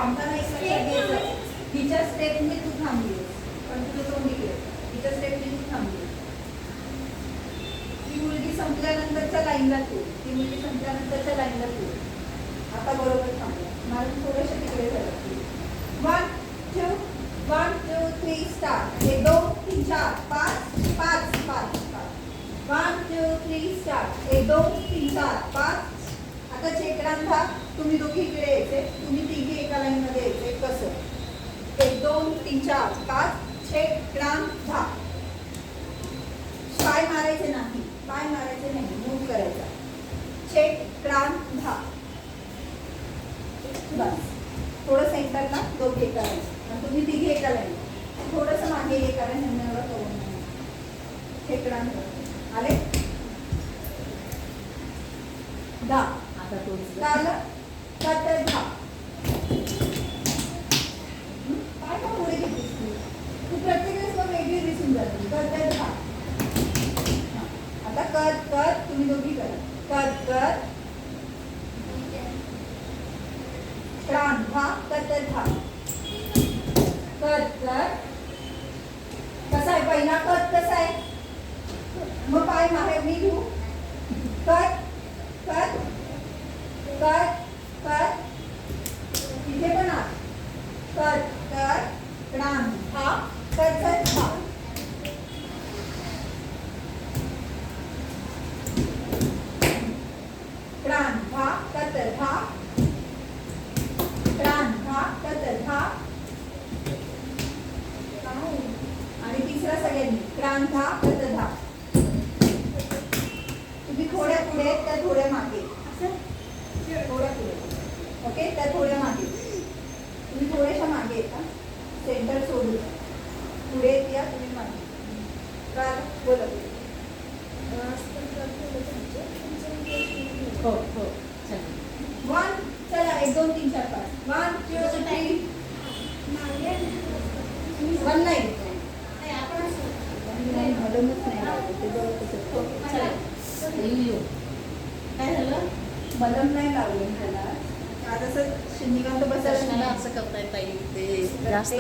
थांबताना एक लक्षात घ्यायचं, हिच्या स्टेपने तू थांबलीस, पण तुझं तोंड इकडे, हिच्या स्टेपने तू थांबलीस. ती मुलगी संपल्यानंतरच्या लाईनला तू, ती मुलगी संपल्यानंतरच्या लाईनला तू. आता बरोबर थांबला. मला थोडंसं तिकडे झालं. 1 2 1 2 3 स्टार्ट. 1 2 3 4 5 5 5 1 2 3 स्टार्ट. 1 2 3 4 5. आता चेकडान था. तुम्ही दोघी इकडे यायचे, तुम्ही तिघी एका लाईन मध्ये यायचे. कसं? 1 2 3 4 5 चेकडान था. पाय मारायचे नाही, पाय मारायचे नाही, मूव करायचा. चेकडान था. बस थोडं सेंटरला दोघे एका लाईन आणि तुम्ही तिघे एका लाईन. थोडंसं मागे ये, कारण ह्यांना एवढं करून नाही. चेकडान आले. धा. आता तोच झालं. कट धा. काय का पुढे घेतलीस तू? तू प्रत्येक वेळेस मग वेगळी दिसून जाते. कट धा. आता कट कट तुम्ही दोघी करा. कट कट क्रांत धा. कट धा. Cut cut. कसा आहे पहिला कट? कसा आहे? मग पाय मागे मी घेऊ. Cut cut cut cut. इथे पण आ. कट कट क्रांत धा. कट कट धा. क्रांत धा. कट धा. क्रांत धा. कट धा. आणि तिसरा सगळ्यांनी क्रांत धा. कट धा. तुम्ही थोड्या पुढे, त्या थोड्या मागे. थोड्या पुढे. ओके, त्या थोड्या मागे. तुम्ही थोड्याशा मागे येता. सेंटर सोडून पुढे या, तुम्ही मागे. काय बोला. हो हो चल. 1 चला 1 2 3 4 5 1 2 3 1 नाही. नाही मलमच नाही लावलं. ते जवळ तसं. चला येऊ. काय झालं? मलम नाही लावलं त्याला. आता असं शिंदिकांत बसायला दर्शनाला असं करता येत ते जास्त